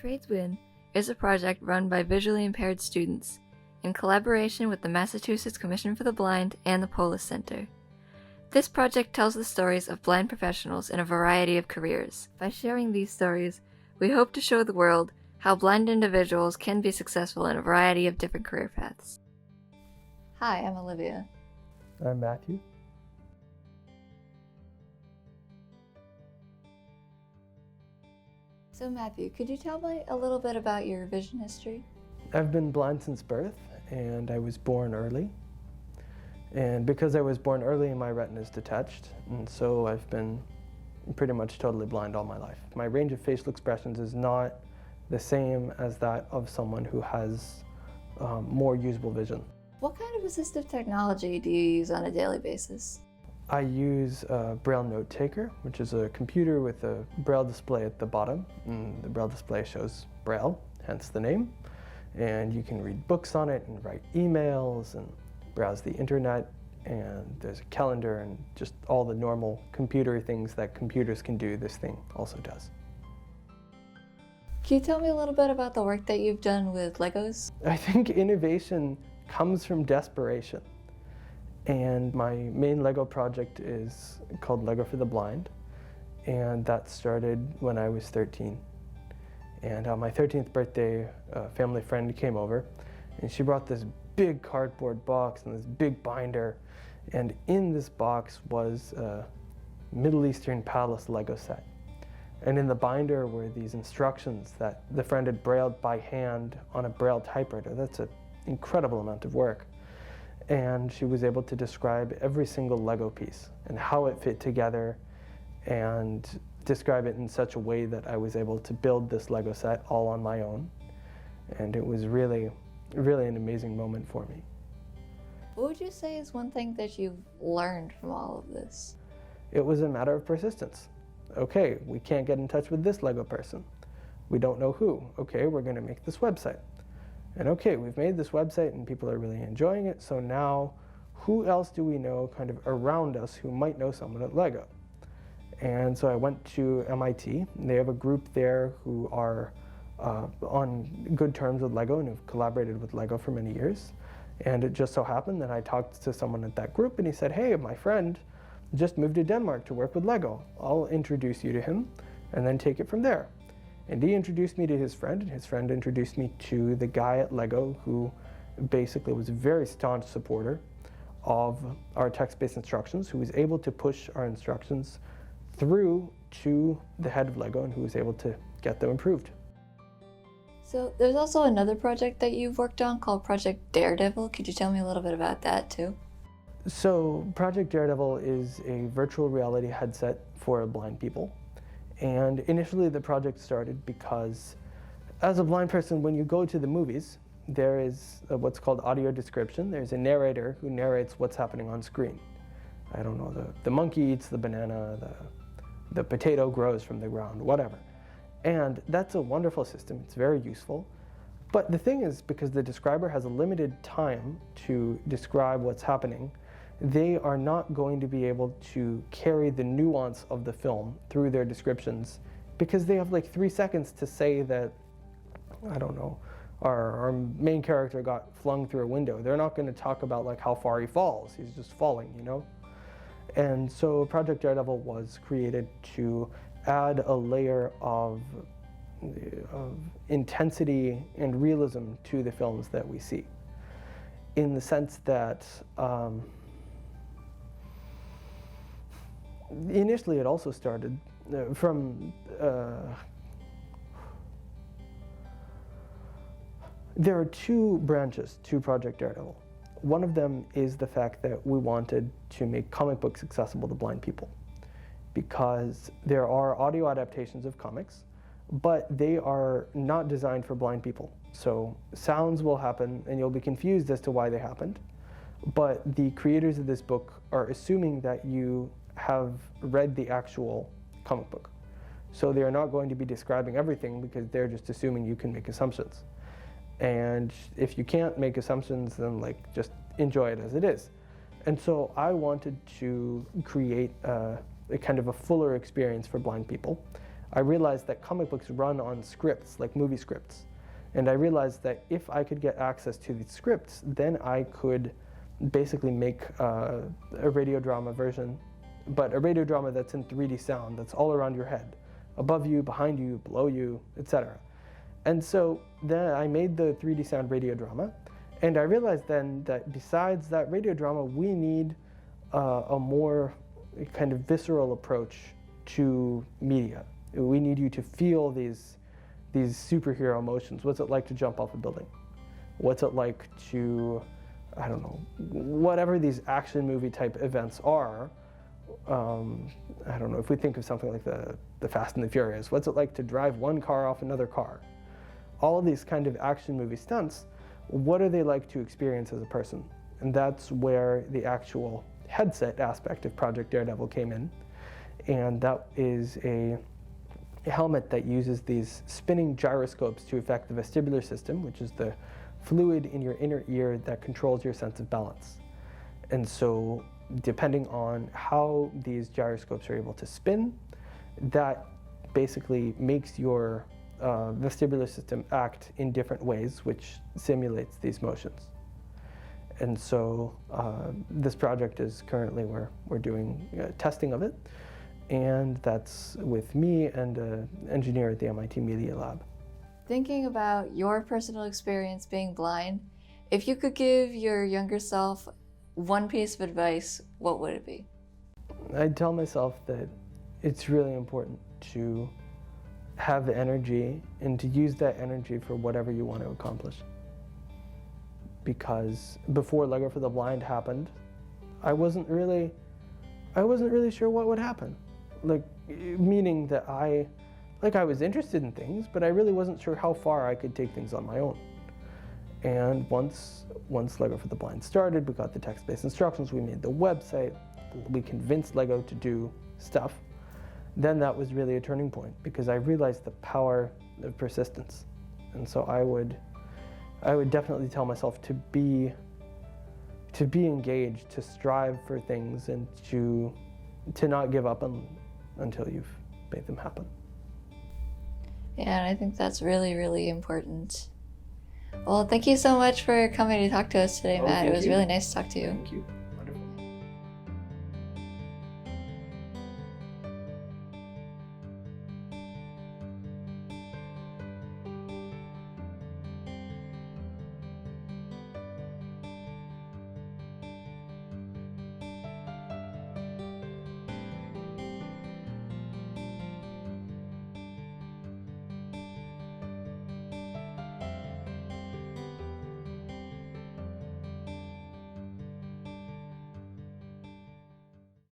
TradeWin is a project run by visually impaired students in collaboration with the Massachusetts Commission for the Blind and the Polis Center. This project tells the stories of blind professionals in a variety of careers. By sharing these stories, we hope to show the world how blind individuals can be successful in a variety of different career paths. Hi, I'm Olivia. I'm Matthew. So Matthew, could you tell me a little bit about your vision history? I've been blind since birth, and I was born early. And because I was born early, my retina is detached, and so I've been pretty much totally blind all my life. My range of facial expressions is not the same as that of someone who has more usable vision. What kind of assistive technology do you use on a daily basis? I use a Braille note taker, which is a computer with a Braille display at the bottom. And the Braille display shows Braille, hence the name. And you can read books on it and write emails and browse the internet. And there's a calendar and just all the normal computer things that computers can do, this thing also does. Can you tell me a little bit about the work that you've done with Legos? I think innovation comes from desperation. And my main Lego project is called Lego for the Blind, and that started when I was 13. And on my 13th birthday, a family friend came over, and she brought this big cardboard box and this big binder, and in this box was a Middle Eastern palace Lego set. And in the binder were these instructions that the friend had brailled by hand on a Braille typewriter. That's an incredible amount of work. And she was able to describe every single Lego piece and how it fit together and describe it in such a way that I was able to build this Lego set all on my own. And it was really, really an amazing moment for me. What would you say is one thing that you've learned from all of this? It was a matter of persistence. Okay, we can't get in touch with this Lego person. We don't know who. Okay, we're going to make this website. And okay, we've made this website and people are really enjoying it, so now who else do we know kind of around us who might know someone at Lego? And so I went to MIT, and they have a group there who are on good terms with Lego and have collaborated with Lego for many years. And it just so happened that I talked to someone at that group and he said, hey, my friend just moved to Denmark to work with Lego. I'll introduce you to him and then take it from there. And he introduced me to his friend, and his friend introduced me to the guy at Lego who basically was a very staunch supporter of our text-based instructions, who was able to push our instructions through to the head of Lego and who was able to get them improved. So there's also another project that you've worked on called Project Daredevil. Could you tell me a little bit about that too? So Project Daredevil is a virtual reality headset for blind people. And initially the project started because as a blind person, when you go to the movies, there is what's called audio description. There's a narrator who narrates what's happening on screen. I don't know, the monkey eats the banana, the potato grows from the ground, whatever. And that's a wonderful system. It's very useful. But the thing is, because the describer has a limited time to describe what's happening, they are not going to be able to carry the nuance of the film through their descriptions because they have like 3 seconds to say that, I don't know, our main character got flung through a window. They're not going to talk about like how far he falls. He's just falling, you know? And so Project Daredevil was created to add a layer of intensity and realism to the films that we see, in the sense that initially it also started from there are two branches to Project Daredevil. One of them is the fact that we wanted to make comic books accessible to blind people, because there are audio adaptations of comics, but they are not designed for blind people. So sounds will happen and you'll be confused as to why they happened, but the creators of this book are assuming that you have read the actual comic book. So they are not going to be describing everything because they're just assuming you can make assumptions. And if you can't make assumptions, then like just enjoy it as it is. And so I wanted to create a kind of a fuller experience for blind people. I realized that comic books run on scripts, like movie scripts. And I realized that if I could get access to these scripts, then I could basically make a radio drama version, but a radio drama that's in 3D sound, that's all around your head, above you, behind you, below you, etc. And so then I made the 3D sound radio drama, and I realized then that besides that radio drama, we need a more kind of visceral approach to media. We need you to feel these superhero emotions. What's it like to jump off a building? What's it like to, I don't know, whatever these action movie type events are. I don't know, if we think of something like the Fast and the Furious, what's it like to drive one car off another car? All of these kind of action movie stunts, what are they like to experience as a person? And that's where the actual headset aspect of Project Daredevil came in. And that is a helmet that uses these spinning gyroscopes to affect the vestibular system, which is the fluid in your inner ear that controls your sense of balance. And so depending on how these gyroscopes are able to spin, that basically makes your vestibular system act in different ways, which simulates these motions. And so this project is currently, we're doing testing of it, and that's with me and an engineer at the MIT Media Lab. Thinking about your personal experience being blind, if you could give your younger self one piece of advice, what would it be? I'd tell myself that it's really important to have the energy and to use that energy for whatever you want to accomplish. Because before Lego for the Blind happened, I wasn't really sure what would happen. Like, meaning that I was interested in things, but I really wasn't sure how far I could take things on my own. And once Lego for the Blind started, we got the text-based instructions, we made the website, we convinced Lego to do stuff, then that was really a turning point, because I realized the power of persistence. And so I would definitely tell myself to be engaged, to strive for things, and to not give up until you've made them happen. Yeah, and I think that's really, really important. Well, thank you so much for coming to talk to us today, Matt. It was really nice to talk to you. Thank you.